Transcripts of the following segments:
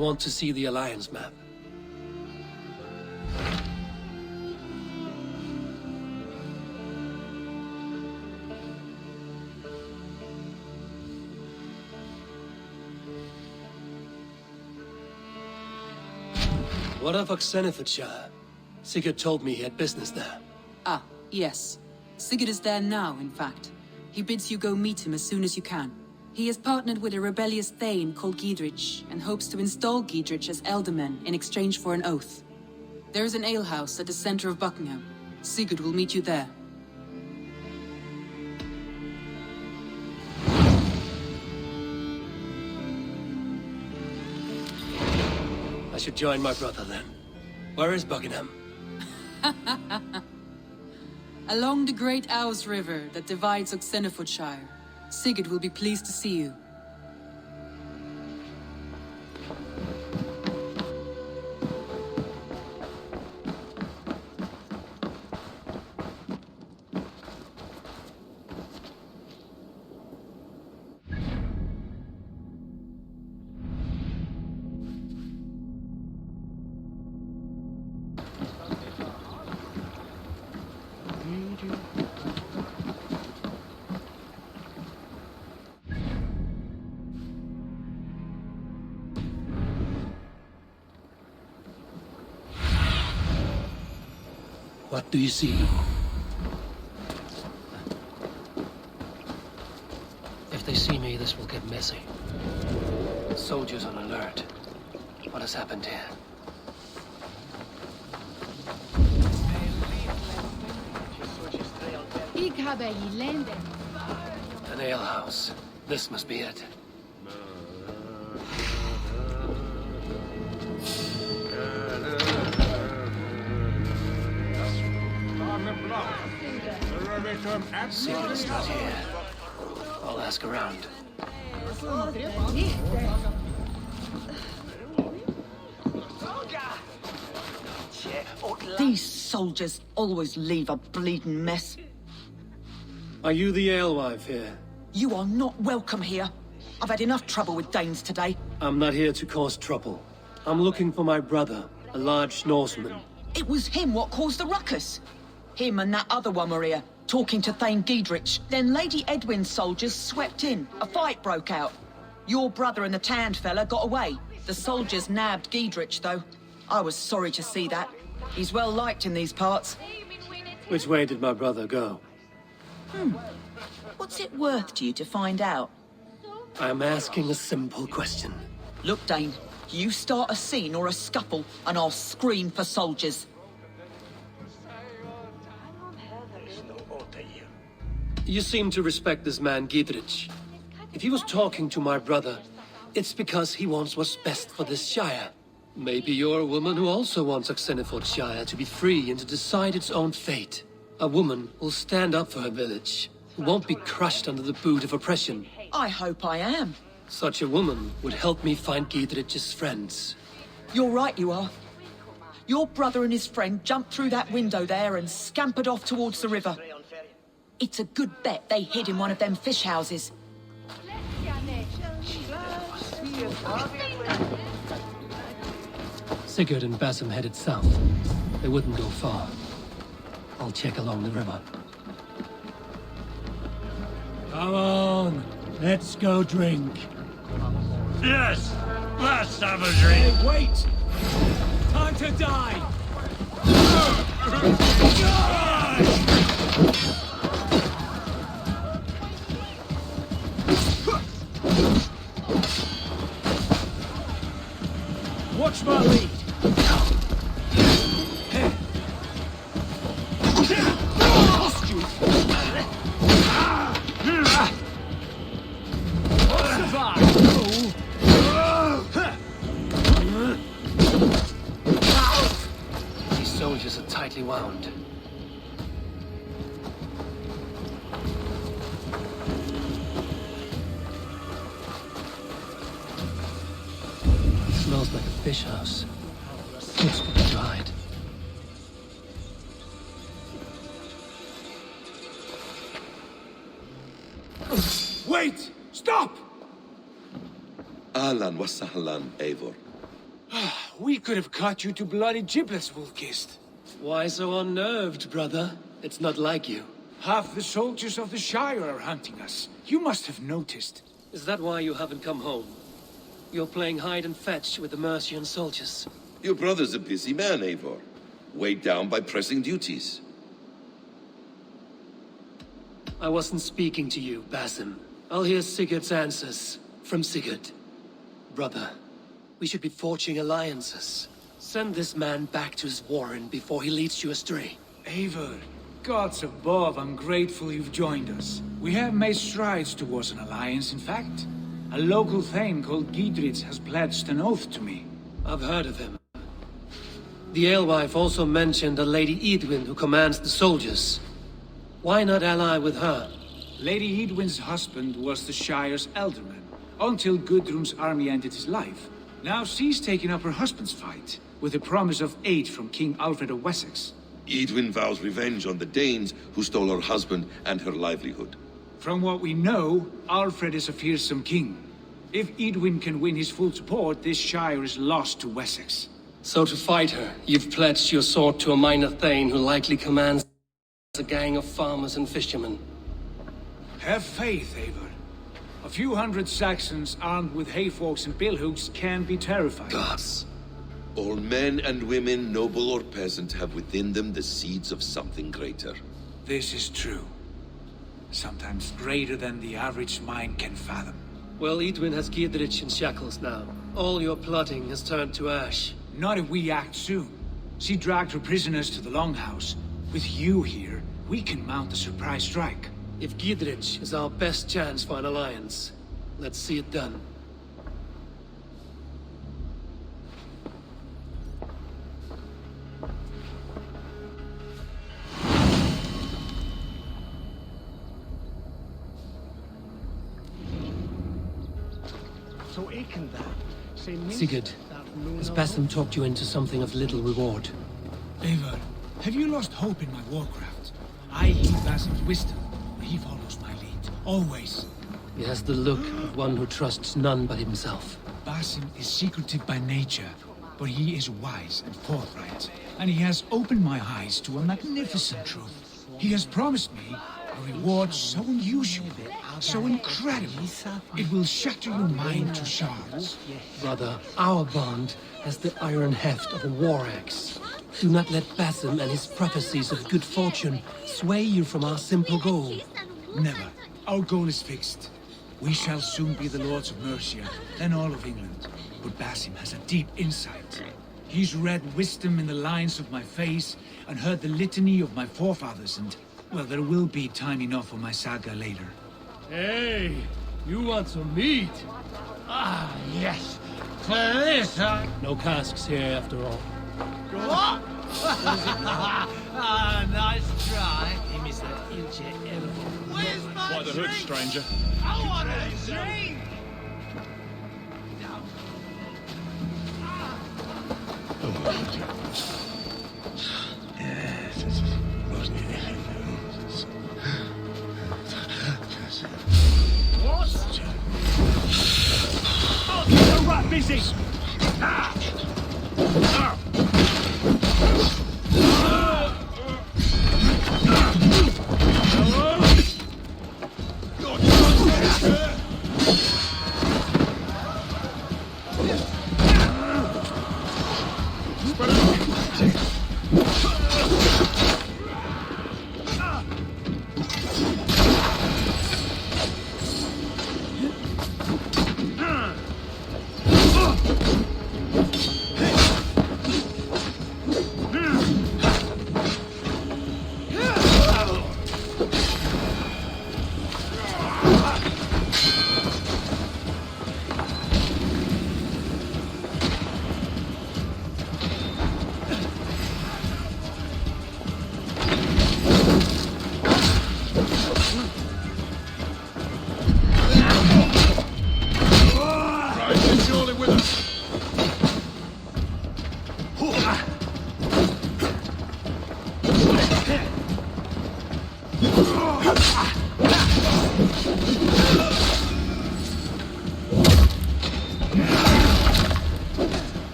want to see the Alliance map. What of Oxenefordscire? Sigurd told me he had business there. Ah, yes. Sigurd is there now, in fact. He bids you go meet him as soon as you can. He has partnered with a rebellious Thane called Giedrich, and hopes to install Giedrich as Elderman in exchange for an oath. There is an alehouse at the center of Buckingham. Sigurd will meet you there. I should join my brother then. Where is Buckingham? Along the great Ouse River that divides Oxenefordscire. Sigurd will be pleased to see you. What do you see? If they see me, this will get messy. Soldiers on alert. What has happened here? An alehouse. This must be it. Sigurd is not here. I'll ask around. These soldiers always leave a bleeding mess. Are you the alewife here? You are not welcome here. I've had enough trouble with Danes today. I'm not here to cause trouble. I'm looking for my brother, a large Norseman. It was him what caused the ruckus. Him and that other one were here, talking to Thane Giedrich. Then Lady Edwin's soldiers swept in. A fight broke out. Your brother and the tanned fella got away. The soldiers nabbed Giedrich, though. I was sorry to see that. He's well liked in these parts. Which way did my brother go? What's it worth to you to find out? I'm asking a simple question. Look, Dane, you start a scene or a scuffle, and I'll scream for soldiers. You seem to respect this man, Giedrich. If he was talking to my brother, it's because he wants what's best for this Shire. Maybe you're a woman who also wants Oxenefordscire to be free and to decide its own fate. A woman who'll stand up for her village, who won't be crushed under the boot of oppression. I hope I am. Such a woman would help me find Giedrich's friends. You're right, you are. Your brother and his friend jumped through that window there and scampered off towards the river. It's a good bet they hid in one of them fish houses. Sigurd and Basim headed south. They wouldn't go far. I'll check along the river. Come on, let's go drink. Yes, let's have a drink. Hey, wait! Time to die! Watch my lead! These soldiers are tightly wound. It smells like a fish house. Looks to be dried. Wait! Stop! أهلا وسهلا, Eivor. We could have cut you to bloody giblets, Wolf-Kissed. Why so unnerved, brother? It's not like you. Half the soldiers of the Shire are hunting us. You must have noticed. Is that why you haven't come home? You're playing hide and fetch with the Mercian soldiers. Your brother's a busy man, Eivor. Weighed down by pressing duties. I wasn't speaking to you, Basim. I'll hear Sigurd's answers from Sigurd. Brother, we should be forging alliances. Send this man back to his warren before he leads you astray. Eivor, gods above, I'm grateful you've joined us. We have made strides towards an alliance, in fact. A local thane called Giedrich has pledged an oath to me. I've heard of him. The alewife also mentioned a Lady Edwin who commands the soldiers. Why not ally with her? Lady Edwin's husband was the Shire's alderman, until Gudrun's army ended his life. Now she's taken up her husband's fight, with the promise of aid from King Alfred of Wessex. Edwin vows revenge on the Danes who stole her husband and her livelihood. From what we know, Alfred is a fearsome king. If Edwin can win his full support, this Shire is lost to Wessex. So to fight her, you've pledged your sword to a minor thane who likely commands a gang of farmers and fishermen. Have faith, Eivor. A few hundred Saxons armed with hayforks and billhooks can be terrifying. Gods. All men and women, noble or peasant, have within them the seeds of something greater. This is true. Sometimes greater than the average mind can fathom. Well, Edwin has Giedrich in shackles now. All your plotting has turned to ash. Not if we act soon. She dragged her prisoners to the Longhouse. With you here, we can mount a surprise strike. If Giedrich is our best chance for an alliance, let's see it done. Sigurd, has Basim talked you into something of little reward? Eivor, have you lost hope in my warcraft? I heed Basim's wisdom, but he follows my lead. Always. He has the look of one who trusts none but himself. Basim is secretive by nature, but he is wise and forthright. And he has opened my eyes to a magnificent truth. He has promised me a reward so unusual, so incredible, it will shatter your mind to shards. Brother, our bond has the iron heft of a war axe. Do not let Basim and his prophecies of good fortune sway you from our simple goal. Never. Our goal is fixed. We shall soon be the lords of Mercia, then all of England. But Basim has a deep insight. He's read wisdom in the lines of my face and heard the litany of my forefathers, and, well, there will be time enough for my saga later. Hey, you want some meat? Ah, yes. For this, huh? No casks here after all. What? Ah, nice try. Where's my By the hood, drink? stranger. I want a drink! What? Oh, get right busy! Ah! Ah!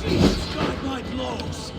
Guide my blows!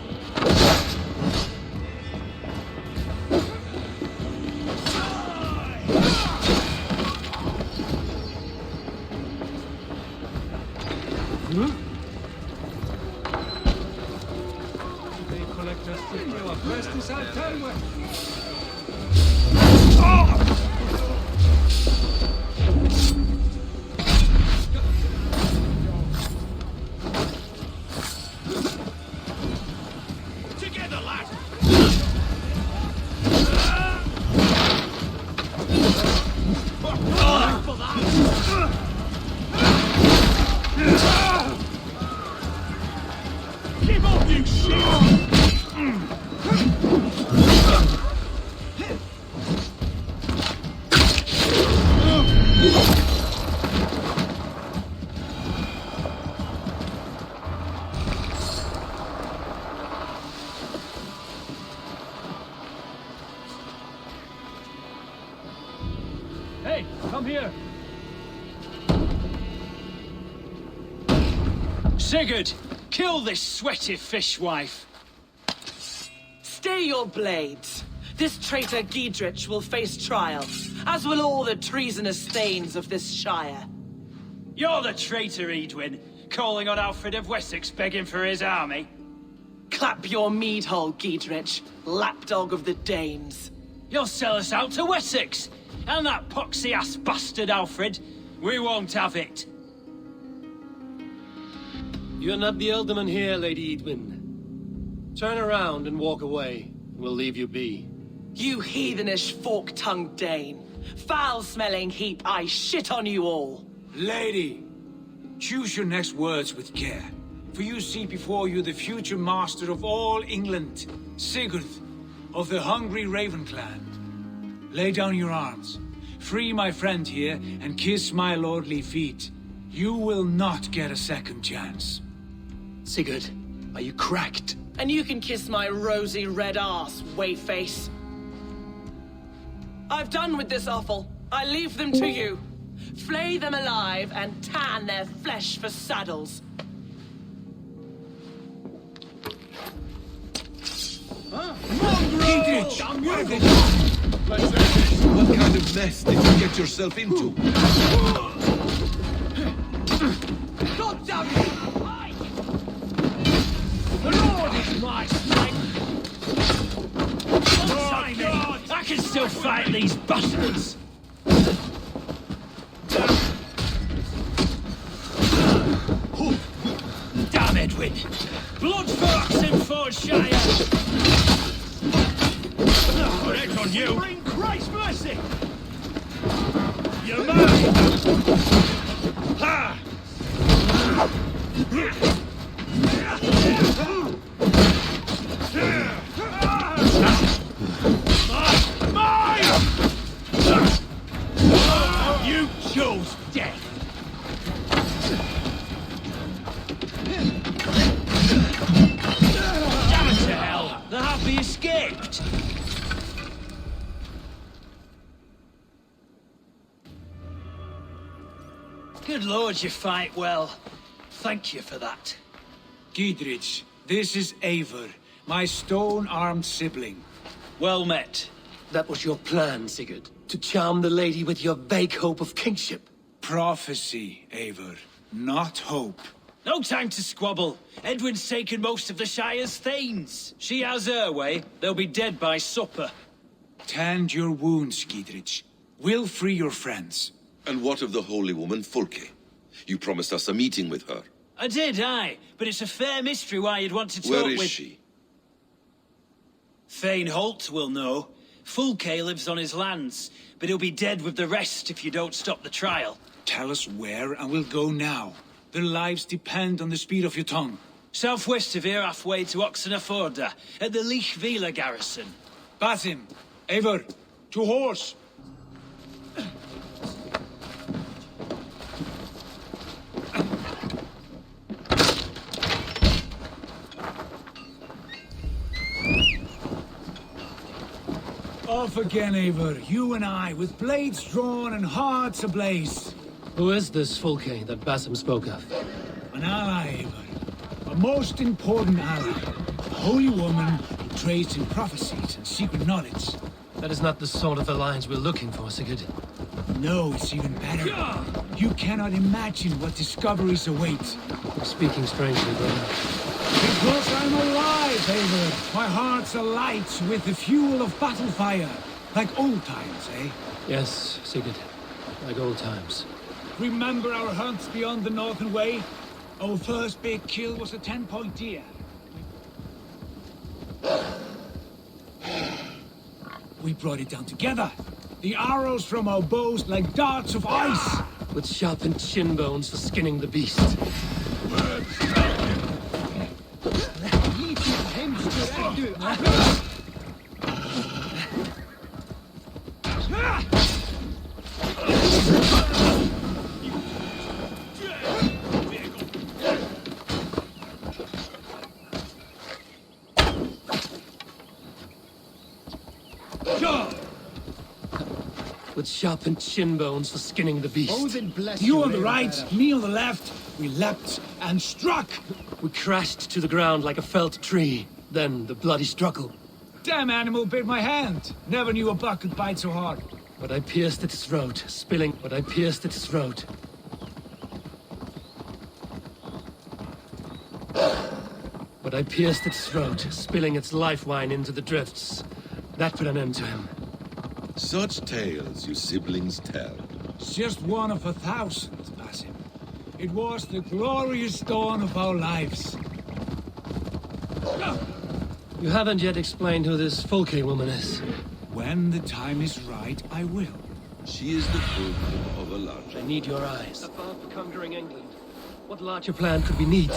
Together, lad! Keep up, you shit! Hey, come here! Sigurd, kill this sweaty fishwife! Stay your blades. This traitor Giedrich will face trial, as will all the treasonous thanes of this shire. You're the traitor, Edwin, calling on Alfred of Wessex begging for his army. Clap your mead hole, Giedrich, lapdog of the Danes. You'll sell us out to Wessex, and that poxy-ass bastard Alfred. We won't have it. You're not the alderman here, Lady Edwin. Turn around and walk away. We'll leave you be. You heathenish fork-tongued Dane. Foul-smelling heap, I shit on you all. Lady, choose your next words with care. For you see before you the future master of all England, Sigurd, of the hungry Raven clan. Lay down your arms. Free my friend here and kiss my lordly feet. You will not get a second chance. Sigurd, are you cracked? And you can kiss my rosy red arse, wayface. I've done with this offal. I leave them to you. Flay them alive and tan their flesh for saddles. Giedrich! What kind of mess did you get yourself into? God damn it! The Lord is my strength! Oh, God! I can still fight these bastards! Damn Edwin! Blood for Oxenefordscire! Oh, that's on you! Bring Christ's mercy! You're mine! Ha! You chose death! Damn it to hell! The happy escaped! Good lord, you fight well. Thank you for that. Giedrich, this is Eivor, my stone-armed sibling. Well met. That was your plan, Sigurd. To charm the lady with your vague hope of kingship. Prophecy, Eivor, not hope. No time to squabble. Edwin's taken most of the Shire's thanes. She has her way. They'll be dead by supper. Tend your wounds, Giedrich. We'll free your friends. And what of the holy woman Fulke? You promised us a meeting with her. I did, aye. But it's a fair mystery why you'd want to talk Where with... is she? Thane Holt will know. Fulke lives on his lands, but he'll be dead with the rest if you don't stop the trial. Tell us where, and we'll go now. Their lives depend on the speed of your tongue. Southwest of here, halfway to Oxeneforda, at the Lichvila garrison. Bathim, Eivor, to horse! Off again, Eivor, you and I, with blades drawn and hearts ablaze. Who is this Fulke that Basim spoke of? An ally, Eivor. A most important ally. A holy woman who trades in prophecies and secret knowledge. That is not the sort of alliance we're looking for, Sigurd. No, it's even better. You cannot imagine what discoveries await. You're speaking strangely, brother. Because I'm alive, Eivor. My heart's alight with the fuel of battle fire. Like old times, eh? Yes, Sigurd. Like old times. Remember our hunts beyond the Northern Way? Our first big kill was a 10-point deer. We brought it down together. The arrows from our bows like darts of ice. With sharpened shin bones for skinning the beast. With sharpened shin bones for skinning the beast. Odin bless you on the right, me on the left. We leapt and struck. We crashed to the ground like a felled tree. Then the bloody struggle. Damn animal bit my hand. Never knew a buck could bite so hard. But I pierced its throat, spilling. But I pierced its throat. But I pierced its throat, spilling its life wine into the drifts. That put an end to him. Such tales you siblings tell. It's just one of 1,000, Basim. It was the glorious dawn of our lives. You haven't yet explained who this Folke woman is. When the time is right, I will. She is the fulcrum of a larger. I need your eyes. Above conquering England, what larger plan could we need?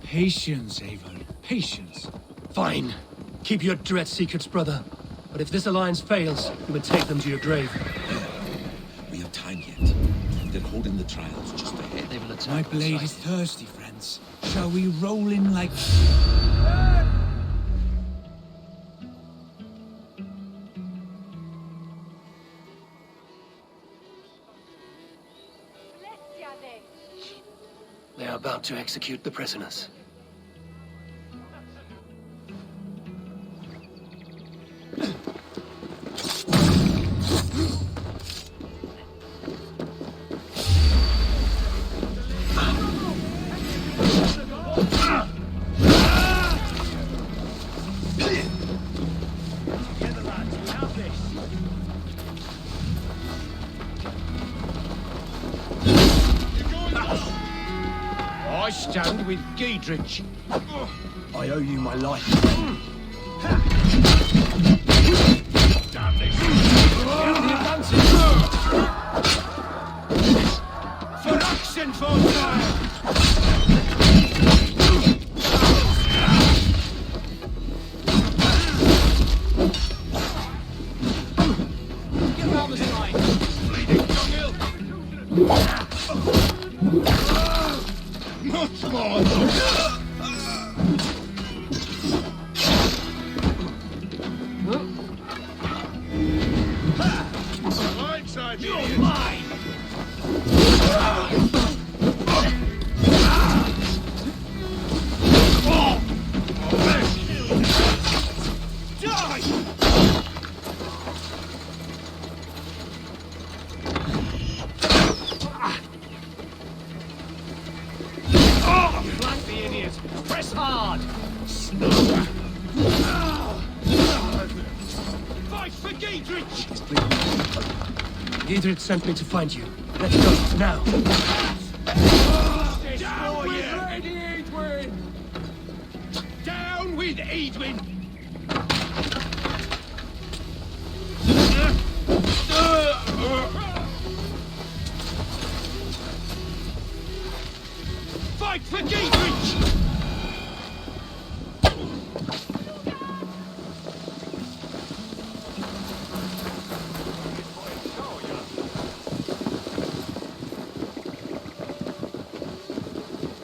Patience, Eivor. Patience. Fine. Keep your dread secrets, brother. But if this alliance fails, you would take them to your grave. We have time yet. They're holding the trials just ahead. They will attack. My blade is thirsty, friends. Shall we roll in like... They are about to execute the prisoners. I stand with Giedrich. I owe you my life. Damn this! For Oxenefordscire! Get out the side. Bleeding dunghill! Much more! Right side, you're mine! Flank the idiot. Press hard. Fight for Giedrich! Giedrich sent me to find you. Let's go, now. Down with Lady Edwin! Down with Edwin! Fight for Giedrich!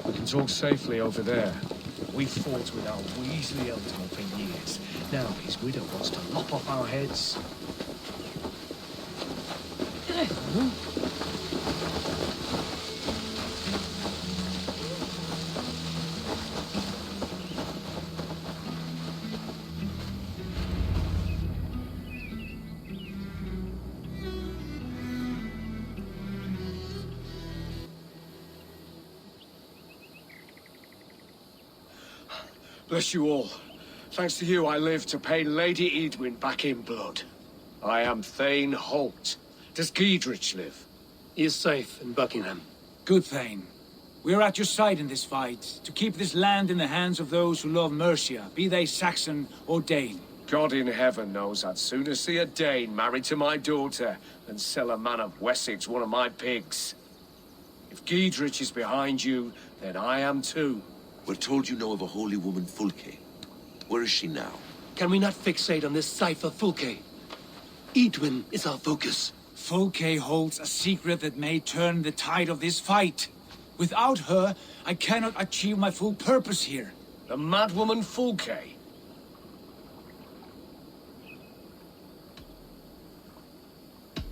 We can talk safely over there. We fought with our Weasley Eldon for years. Now his widow wants to lop off our heads. Bless you all. Thanks to you, I live to pay Lady Edwin back in blood. I am Thane Holt. Does Giedrich live? He is safe in Buckingham. Good Thane. We are at your side in this fight, to keep this land in the hands of those who love Mercia, be they Saxon or Dane. God in heaven knows I'd sooner see a Dane married to my daughter than sell a man of Wessex one of my pigs. If Giedrich is behind you, then I am too. We're told you know of a holy woman, Fulke. Where is she now? Can we not fixate on this cipher, Fulke? Edwin is our focus. Fulke holds a secret that may turn the tide of this fight. Without her, I cannot achieve my full purpose here. The madwoman Fulke.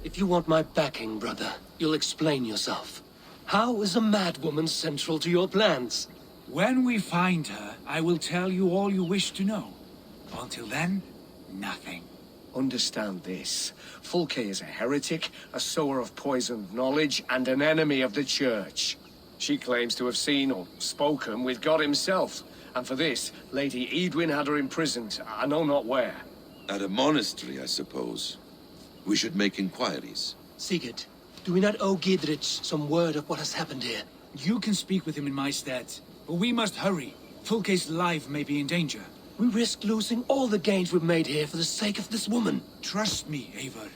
If you want my backing, brother, you'll explain yourself. How is a madwoman central to your plans? When we find her, I will tell you all you wish to know. Until then, nothing. Understand this. Fulke is a heretic, a sower of poisoned knowledge, and an enemy of the Church. She claims to have seen or spoken with God himself. And for this, Lady Edwin had her imprisoned, I know not where. At a monastery, I suppose. We should make inquiries. Sigurd, do we not owe Giedrich some word of what has happened here? You can speak with him in my stead, but we must hurry. Fulke's life may be in danger. We risk losing all the gains we've made here for the sake of this woman. Trust me, Eivor.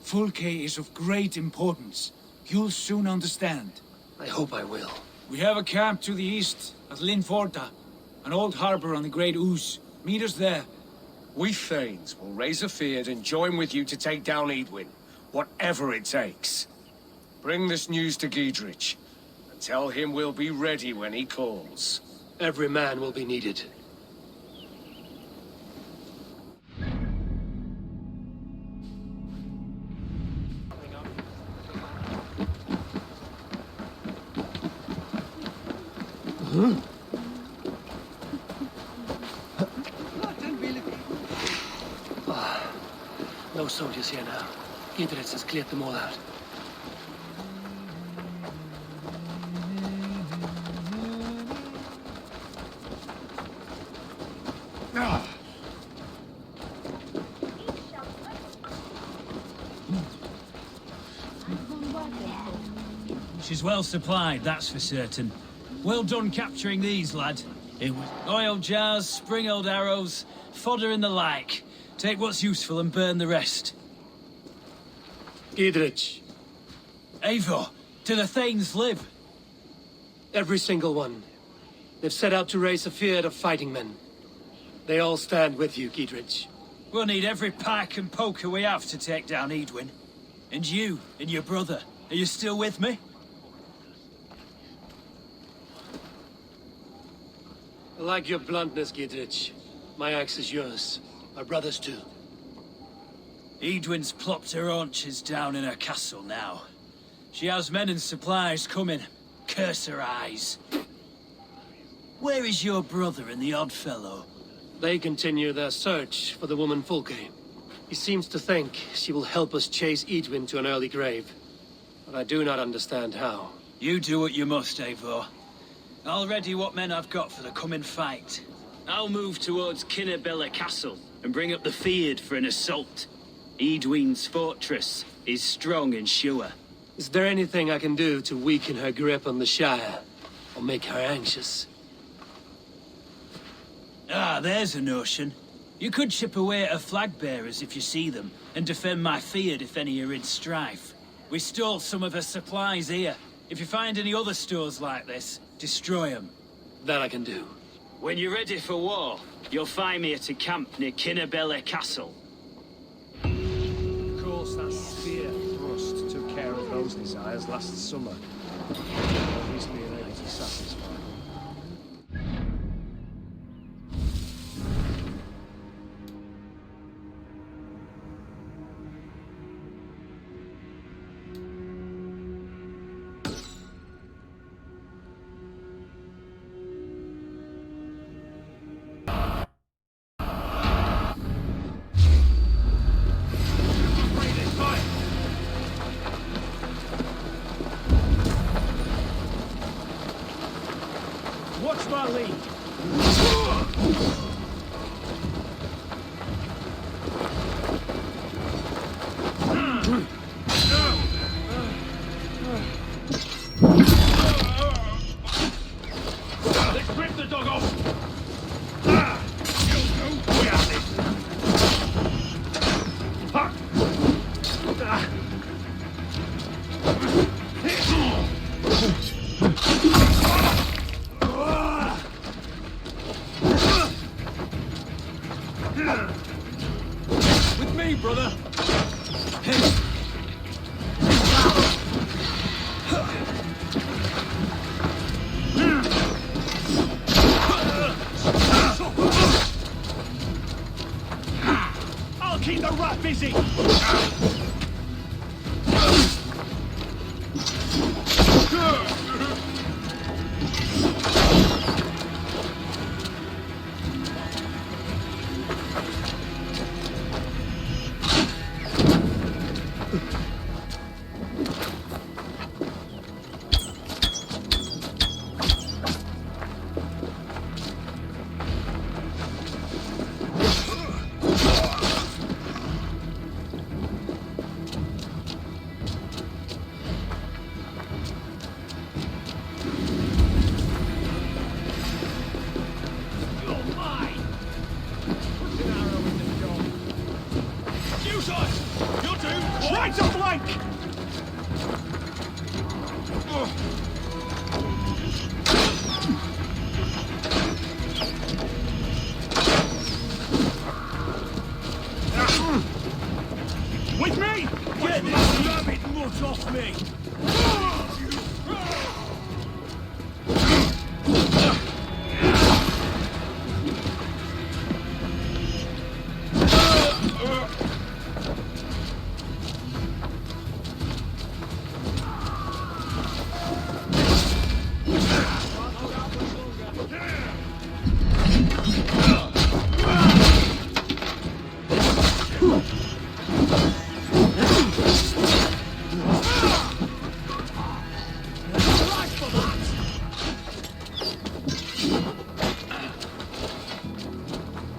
Fulke is of great importance. You'll soon understand. I hope I will. We have a camp to the east, at Linforda. An old harbor on the Great Ouse. Meet us there. We Thanes will raise a feard and join with you to take down Edwin, whatever it takes. Bring this news to Giedrich, and tell him we'll be ready when he calls. Every man will be needed. No soldiers here now. Giedrich has cleared them all out. She's well supplied, that's for certain. Well done capturing these, lad. It was oil jars, spring-old arrows, fodder and the like. Take what's useful and burn the rest. Giedrich. Eivor, do the Thanes live? Every single one. They've set out to raise a fear of fighting men. They all stand with you, Giedrich. We'll need every pike and poker we have to take down Edwin. And you, and your brother, are you still with me? I like your bluntness, Giedrich. My axe is yours. My brother's too. Edwin's plopped her haunches down in her castle now. She has men and supplies coming. Curse her eyes. Where is your brother and the odd fellow? They continue their search for the woman Fulke. He seems to think she will help us chase Edwin to an early grave. But I do not understand how. You do what you must, Eivor. I'll ready what men I've got for the coming fight. I'll move towards Kinnabella Castle and bring up the feared for an assault. Edwin's fortress is strong and sure. Is there anything I can do to weaken her grip on the Shire? Or make her anxious? Ah, there's a notion. You could chip away at her flag bearers if you see them, and defend my feared if any are in strife. We stole some of her supplies here. If you find any other stores like this, destroy them. That I can do. When you're ready for war, you'll find me at a camp near Kinnabella Castle. Of course, that spear thrust took care of those desires last summer. Obviously unable to satisfy. With me, brother. I'll keep the rat busy! Right to flank! With me! Get this rabbit mutt off me!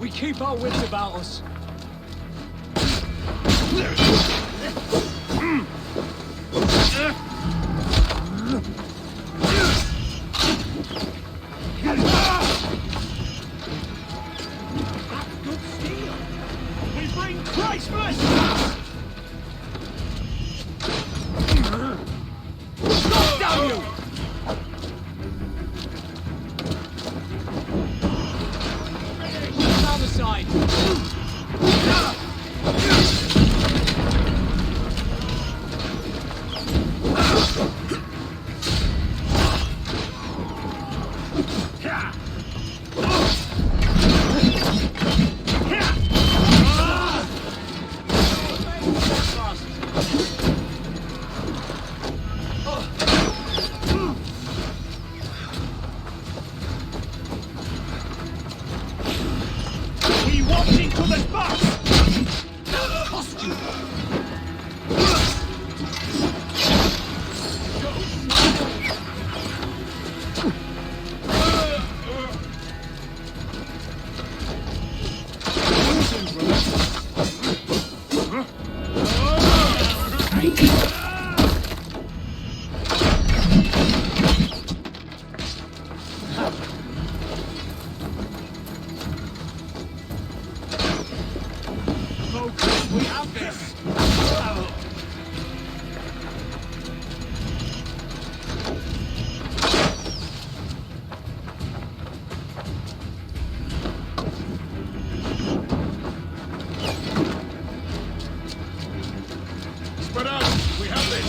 We keep our wits about us. Good steel! We bring Christmas! Stop down you! Down the side. He walked into the box! Focus, we have this! Spread out, we have this!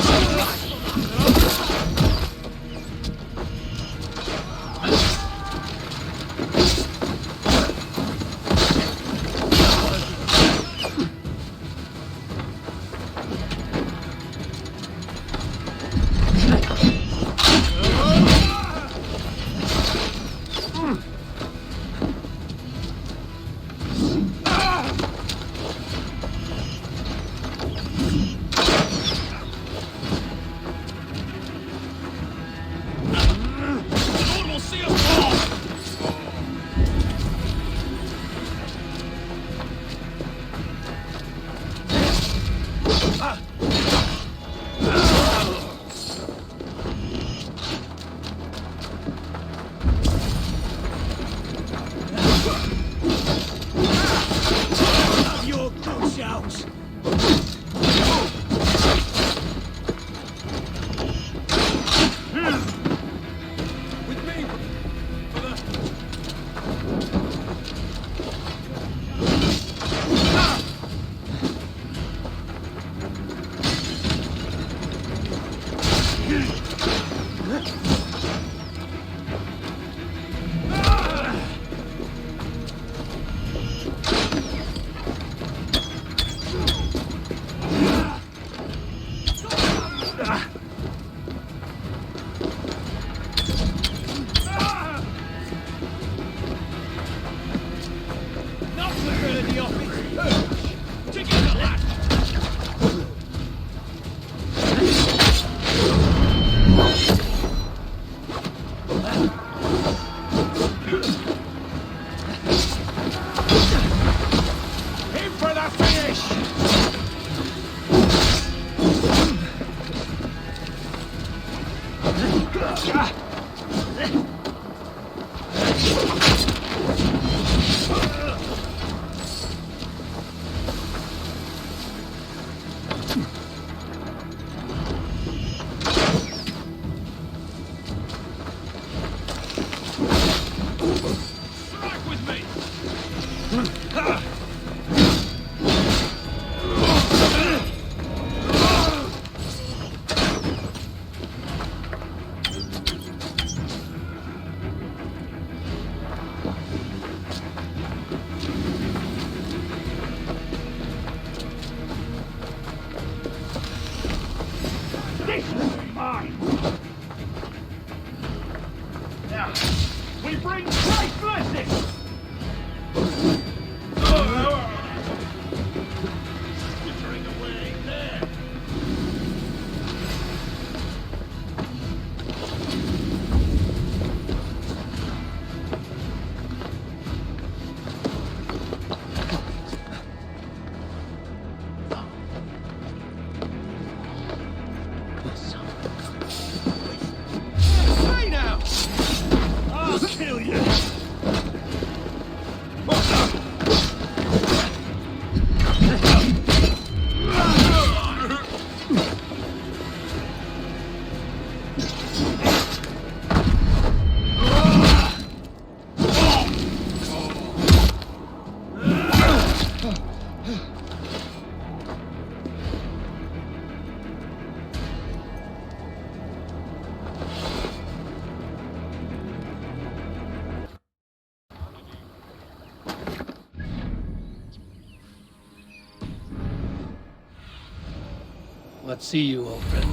but see you, old friend.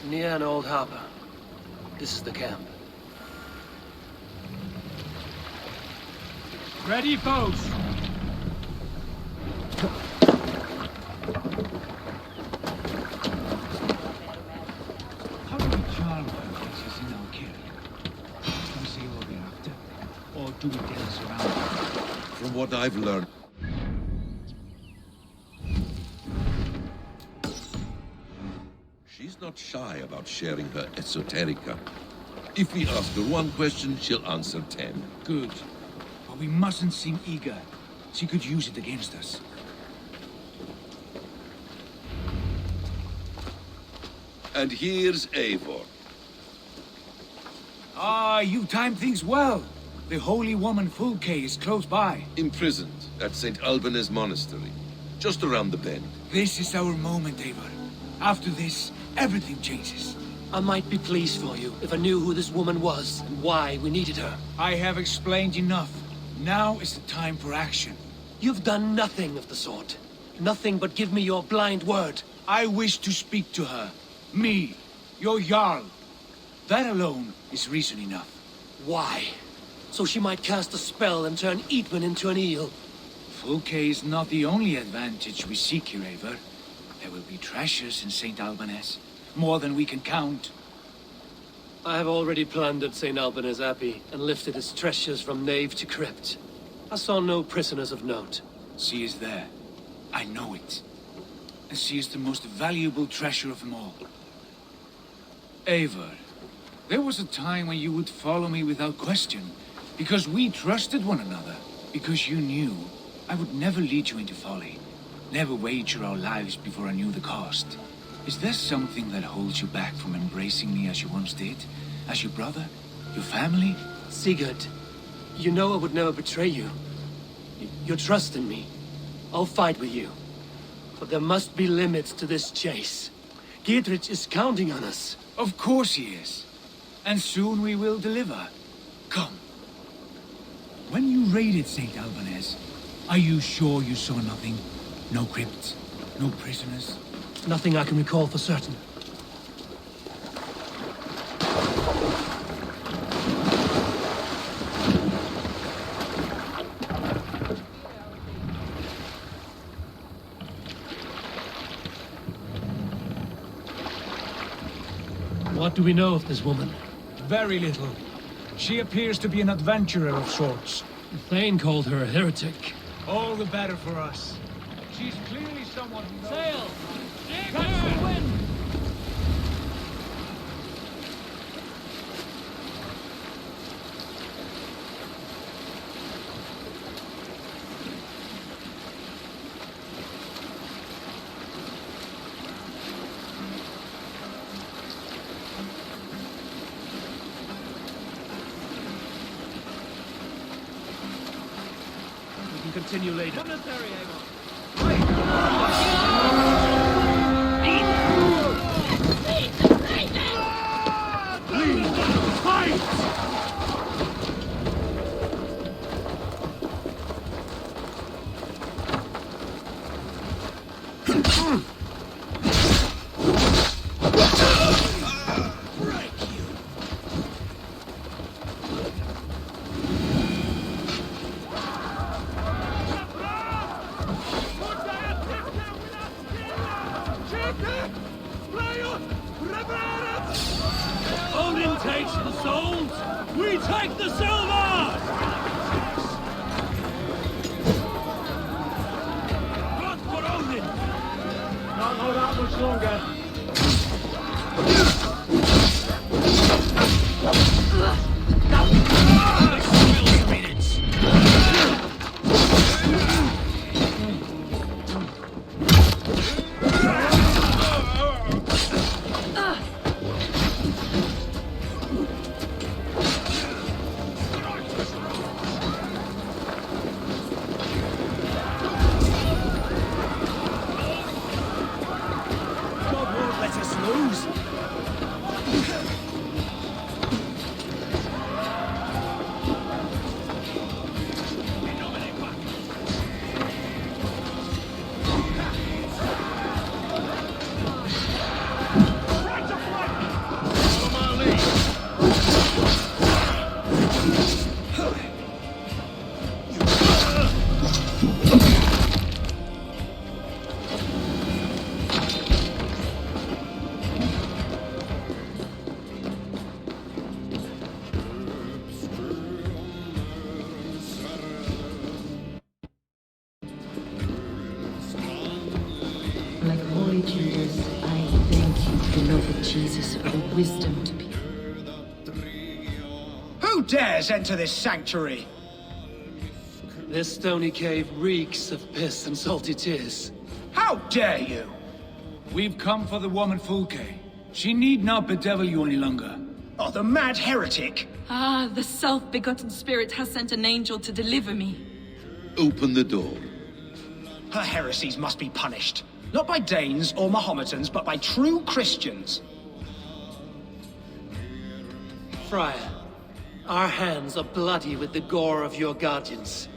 Near an old harbor. This is the camp. Ready, folks! How do we charm her when she's in our care? Do we say what we're after? Or do we dance around her? From what I've learned, she's not shy about sharing her esoterica. If we ask her one question, she'll answer 10. Good. But we mustn't seem eager. She could use it against us. And here's Eivor. Ah, you timed things well. The holy woman Fulke is close by. Imprisoned at St. Alban's Monastery, just around the bend. This is our moment, Eivor. After this, everything changes. I might be pleased for you if I knew who this woman was and why we needed her. I have explained enough. Now is the time for action. You've done nothing of the sort. Nothing but give me your blind word. I wish to speak to her. Me, your Jarl. That alone is reason enough. Why? So she might cast a spell and turn Eatman into an eel. Fulke is not the only advantage we seek here, Eivor. There will be treasures in St. Alban's. More than we can count. I have already plundered St. Alban's Abbey and lifted its treasures from nave to crypt. I saw no prisoners of note. She is there. I know it. And she is the most valuable treasure of them all. Eivor, there was a time when you would follow me without question. Because we trusted one another. Because you knew I would never lead you into folly. Never wager our lives before I knew the cost. Is there something that holds you back from embracing me as you once did? As your brother? Your family? Sigurd, you know I would never betray you. Your trust in me. I'll fight with you. But there must be limits to this chase. Giedrich is counting on us. Of course he is. And soon we will deliver. Come. When you raided St. Alban's, are you sure you saw nothing? No crypts? No prisoners? Nothing I can recall for certain. What do we know of this woman? Very little. She appears to be an adventurer of sorts. Thane called her a heretic. All the better for us. She's clearly someone who knows... Sail! Catch the wind! We can continue later. Odin takes the souls, we take the silver! Blood for Odin! Can't hold out much longer. God won't let us lose. Jesus, for the wisdom to be... Who dares enter this sanctuary? This stony cave reeks of piss and salty tears. How dare you? We've come for the woman Fulke. She need not bedevil you any longer. Oh, the mad heretic! Ah, the self-begotten spirit has sent an angel to deliver me. Open the door. Her heresies must be punished. Not by Danes or Mohammedans, but by true Christians. Friar, our hands are bloody with the gore of your guardians.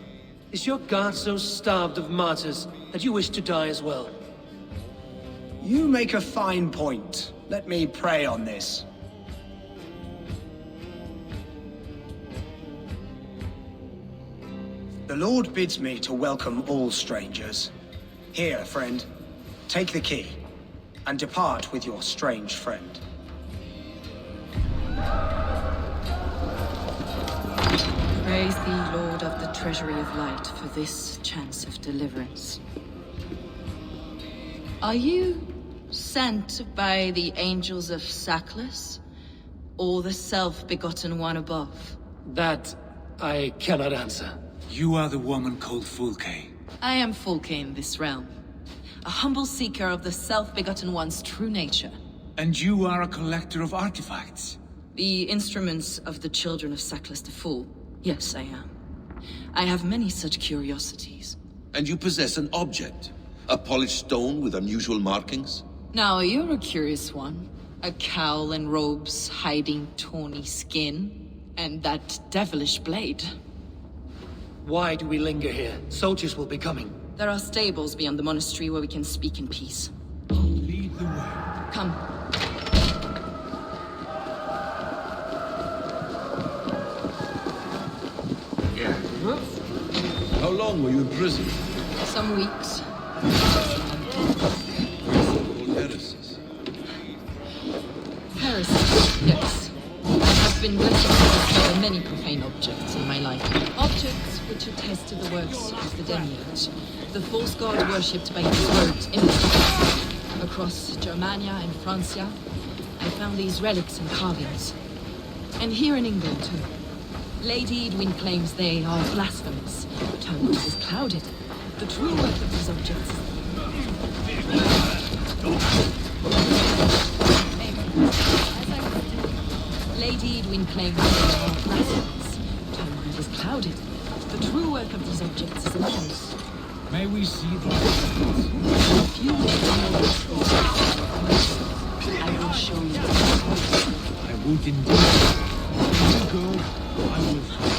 Is your God so starved of martyrs that you wish to die as well? You make a fine point. Let me pray on this. The Lord bids me to welcome all strangers. Here, friend, take the key, and depart with your strange friend. Praise thee, Lord of the Treasury of Light, for this chance of deliverance. Are you sent by the angels of Saklas, or the self-begotten one above? That I cannot answer. You are the woman called Fulke. I am Fulke in this realm, a humble seeker of the self-begotten one's true nature. And you are a collector of artifacts. The instruments of the children of Saklas the Fool. Yes, I am. I have many such curiosities. And you possess an object. A polished stone with unusual markings? Now, you're a curious one. A cowl and robes hiding tawny skin. And that devilish blade. Why do we linger here? Soldiers will be coming. There are stables beyond the monastery where we can speak in peace. Lead the way. Come. How long were you in prison? Some weeks. So-called heresies. Heresy, yes. I have been blessed to discover many profane objects in my life. Objects which attest to the works of the demiurge. The false god worshipped by his words images. Across Germania and Francia, I found these relics and carvings. And here in England, too. Lady Edwin claims they are blasphemous, but her mind is clouded. The true worth of these objects Lady Edwin claims they are blasphemous, but her mind is clouded. The true work of these objects is immense. May we see the If you wish to know the truth, I will show you. I would indeed. You go, I will follow.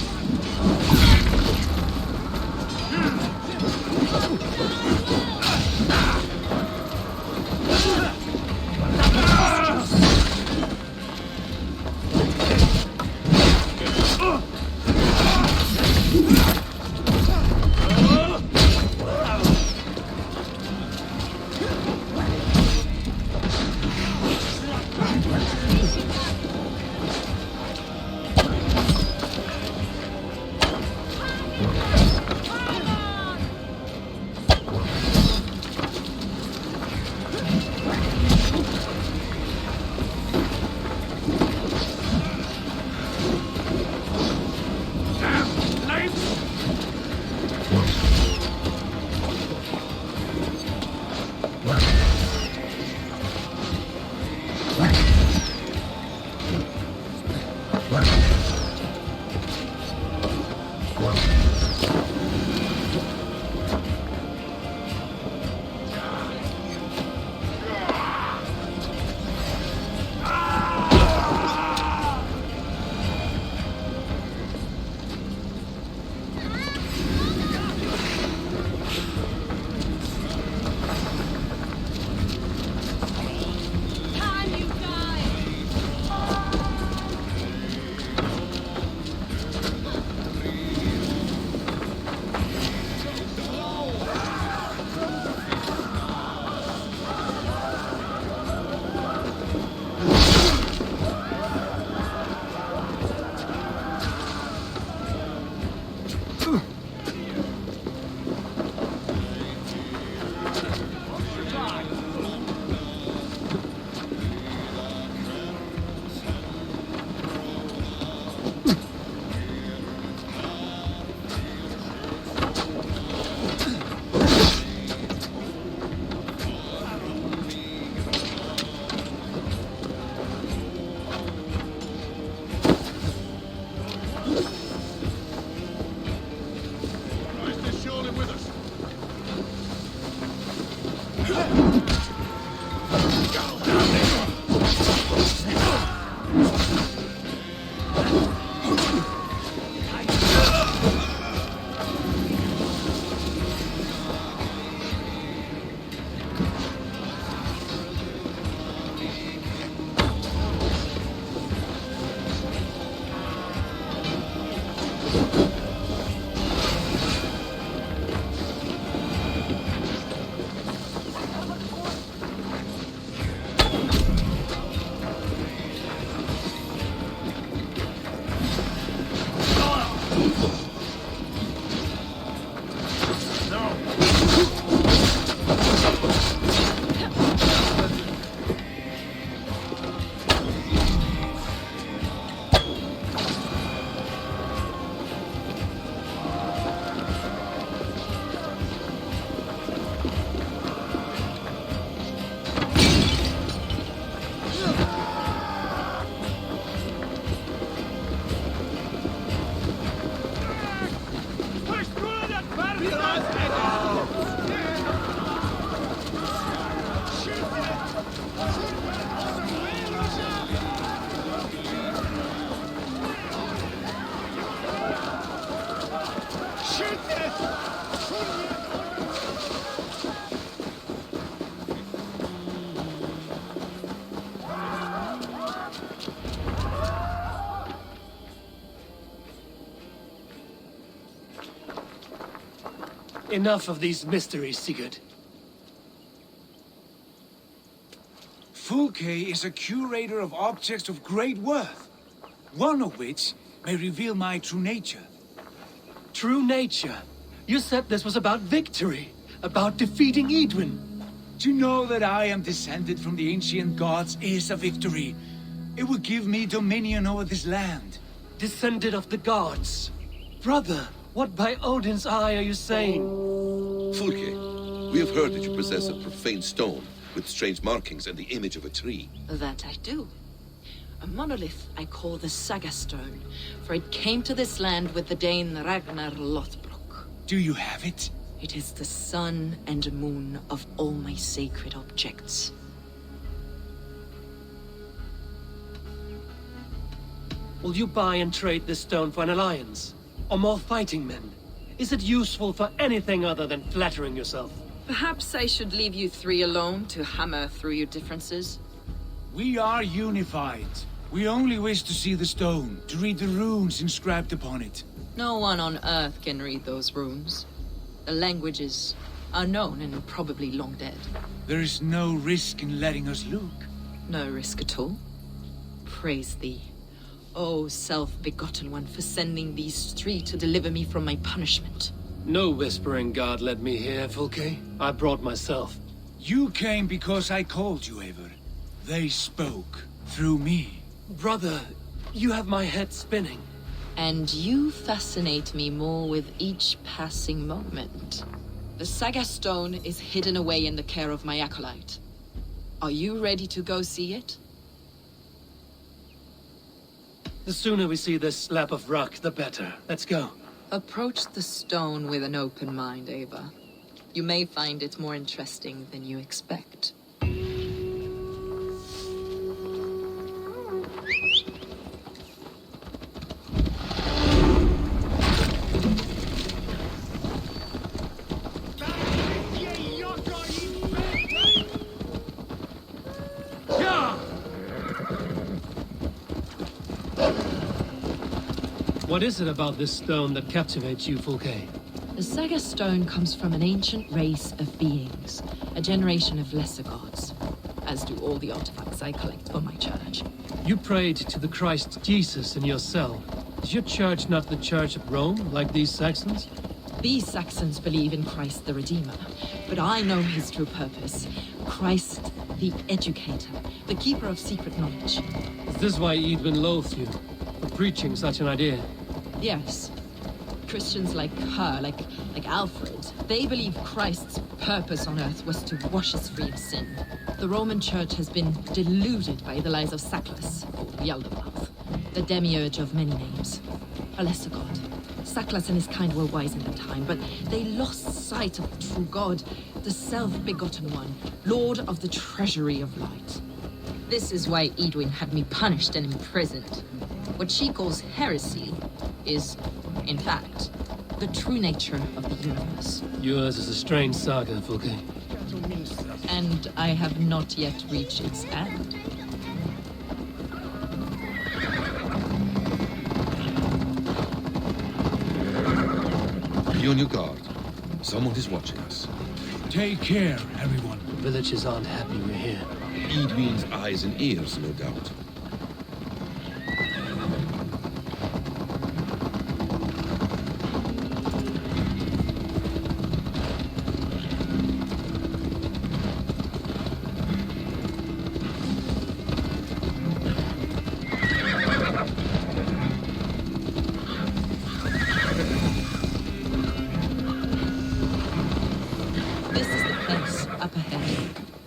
Enough of these mysteries, Sigurd. Fulke is a curator of objects of great worth, one of which may reveal my true nature. True nature? You said this was about victory, about defeating Edwin. To know that I am descended from the ancient gods is a victory. It would give me dominion over this land. Descended of the gods? Brother, what by Odin's eye are you saying? Fulke, we have heard that you possess a profane stone with strange markings and the image of a tree. That I do. A monolith I call the Saga Stone, for it came to this land with the Dane Ragnar Lothbrok. Do you have it? It is the sun and moon of all my sacred objects. Will you buy and trade this stone for an alliance? Or more fighting men? Is it useful for anything other than flattering yourself? Perhaps I should leave you three alone to hammer through your differences. We are unified. We only wish to see the stone, to read the runes inscribed upon it. No one on Earth can read those runes. The languages are known and probably long dead. There is no risk in letting us look. No risk at all. Praise thee, O self-begotten one, for sending these three to deliver me from my punishment. No whispering god led me here, Fulke. I brought myself. You came because I called you, Eivor. They spoke through me. Brother, you have my head spinning. And you fascinate me more with each passing moment. The Saga Stone is hidden away in the care of my acolyte. Are you ready to go see it? The sooner we see this slab of rock, the better. Let's go. Approach the stone with an open mind, Ava. You may find it more interesting than you expect. What is it about this stone that captivates you, Fulke? The Saga Stone comes from an ancient race of beings, a generation of lesser gods, as do all the artifacts I collect for my church. You prayed to the Christ Jesus in your cell. Is your church not the Church of Rome, like these Saxons? These Saxons believe in Christ the Redeemer, but I know his true purpose. Christ the Educator, the keeper of secret knowledge. Is this why Edwin loathed you, for preaching such an idea? Yes. Christians like her, like Alfred, they believe Christ's purpose on earth was to wash us free of sin. The Roman Church has been deluded by the lies of Sacklus, or Yaldabaoth, the demiurge of many names. A lesser god, Saklas and his kind were wise in their time, but they lost sight of the true God, the self-begotten one, Lord of the Treasury of Light. This is why Edwin had me punished and imprisoned. What she calls heresy is, in fact, the true nature of the universe. Yours is a strange saga, Fulke. And I have not yet reached its end. Be on your guard. Someone is watching us. Take care, everyone. The villagers aren't happy we're here. Edwin's eyes and ears, no doubt.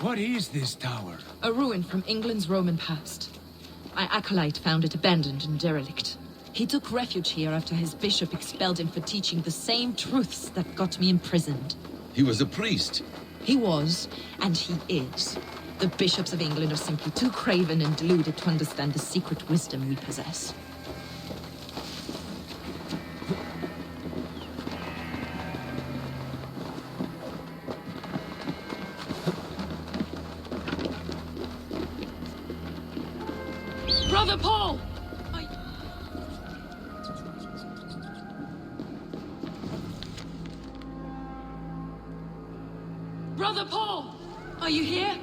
What is this tower? A ruin from England's Roman past. My acolyte found it abandoned and derelict. He took refuge here after his bishop expelled him for teaching the same truths that got me imprisoned. He was a priest. He was, and he is. The bishops of England are simply too craven and deluded to understand the secret wisdom we possess. Brother Paul! Brother Paul! Are you here?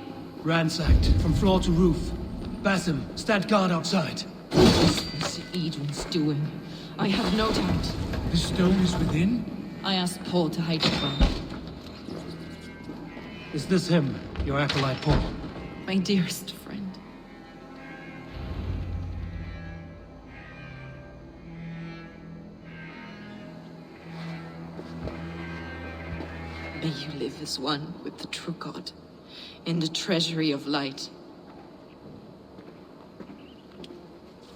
Ransacked, from floor to roof. Basim, stand guard outside. This is Edwin's doing. I have no doubt. The stone is within? I asked Paul to hide it from me. Is this him, your acolyte Paul? My dearest friend. May you live as one with the true God, in the treasury of light.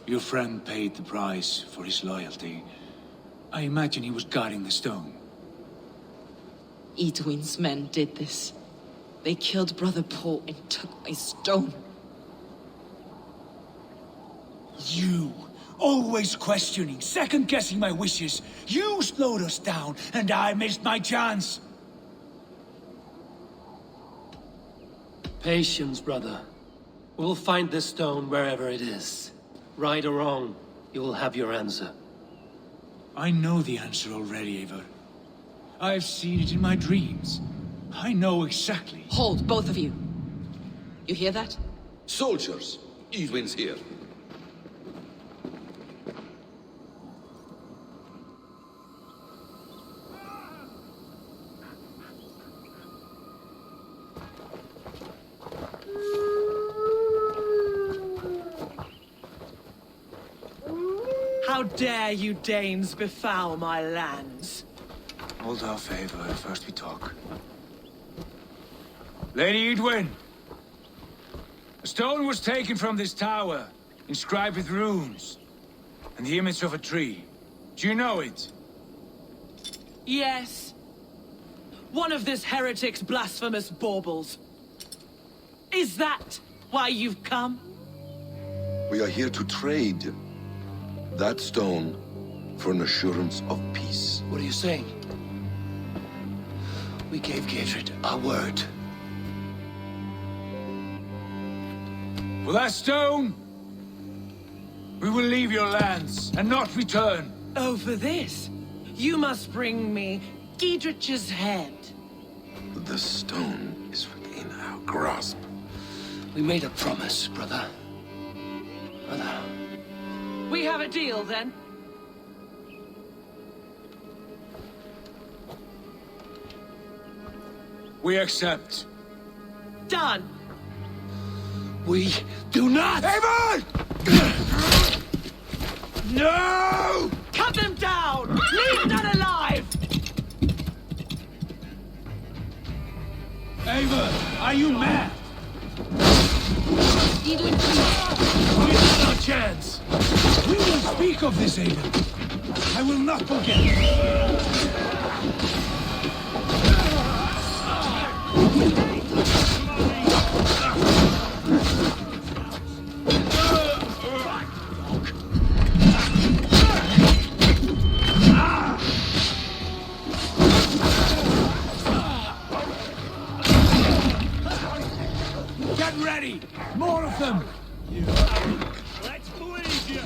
Your friend paid the price for his loyalty. I imagine he was guarding the stone. Edwin's men did this. They killed Brother Paul and took my stone. You! Always questioning, second-guessing my wishes. You slowed us down, and I missed my chance. Patience, brother. We'll find this stone wherever it is. Right or wrong, you will have your answer. I know the answer already, Eivor. I've seen it in my dreams. I know exactly. Hold, both of you. You hear that? Soldiers! Edwin's here. How dare you Danes befoul my lands? Hold off, Eivor. First we talk. Lady Edwin! A stone was taken from this tower, inscribed with runes, and the image of a tree. Do you know it? Yes. One of this heretic's blasphemous baubles. Is that why you've come? We are here to trade that stone for an assurance of peace. What are you saying? We gave Gatred our word. For that stone, we will leave your lands and not return. Oh, for this? You must bring me Giedrich's head. The stone is within our grasp. We made a promise, brother. Brother. We have a deal, then? We accept. Done! We do not! Eivor! No! Cut them down! Leave none alive! Eivor, are you mad? Edwin, please. We have no chance. We will speak of this, Eivor. I will not forget. Get ready! More of them! Let's bleed you!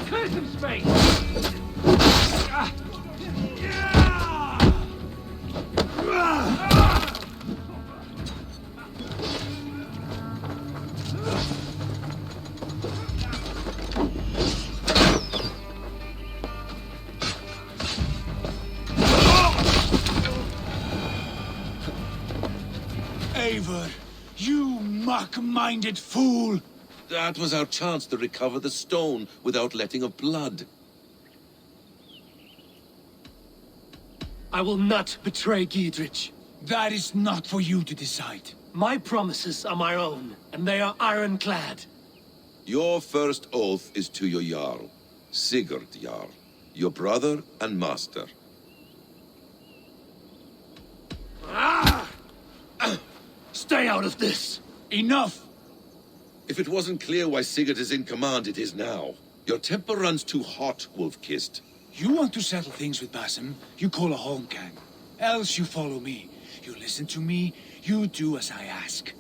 Clear some space! Eivor, you mock-minded fool! That was our chance to recover the stone without letting of blood. I will not betray Giedrich. That is not for you to decide. My promises are my own, and they are ironclad. Your first oath is to your Jarl, Sigurd Jarl, your brother and master. Stay out of this! Enough! If it wasn't clear why Sigurd is in command, it is now. Your temper runs too hot, Wolf-Kissed. You want to settle things with Basim, you call a holmgang. Else you follow me. You listen to me, you do as I ask.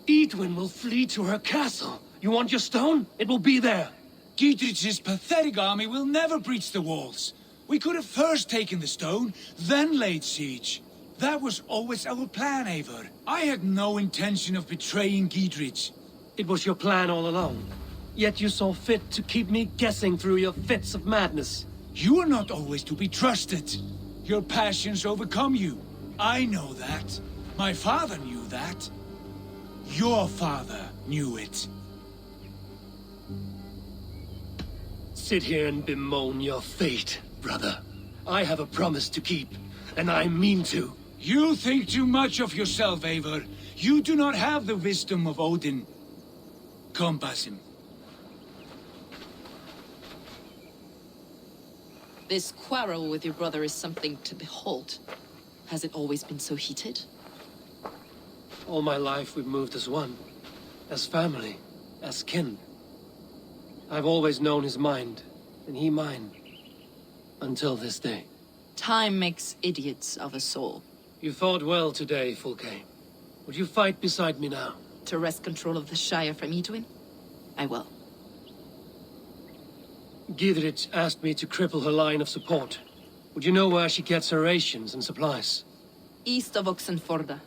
Edwin will flee to her castle. You want your stone? It will be there. Giedrich's pathetic army will never breach the walls. We could have first taken the stone, then laid siege. That was always our plan, Eivor. I had no intention of betraying Giedrich. It was your plan all along. Yet you saw fit to keep me guessing through your fits of madness. You are not always to be trusted. Your passions overcome you. I know that. My father knew that. Your father knew it. Sit here and bemoan your fate, brother. I have a promise to keep, and I mean to. You think too much of yourself, Eivor. You do not have the wisdom of Odin. Come, Basim. This quarrel with your brother is something to behold. Has it always been so heated? All my life we've moved as one. As family. As kin. I've always known his mind, and he mine. Until this day. Time makes idiots of us all. You fought well today, Fulke. Would you fight beside me now? To wrest control of the Shire from Edwin? I will. Giedrich asked me to cripple her line of support. Would you know where she gets her rations and supplies? East of Oxenforda,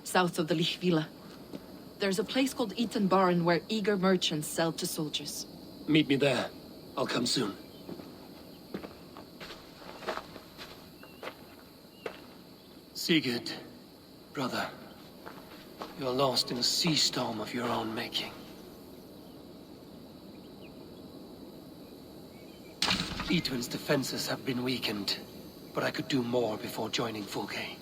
south of the Lichvila. There's a place called Eaton Barn where eager merchants sell to soldiers. Meet me there. I'll come soon. Sigurd, brother, you're lost in a sea storm of your own making. Edwin's defenses have been weakened, but I could do more before joining Fulke.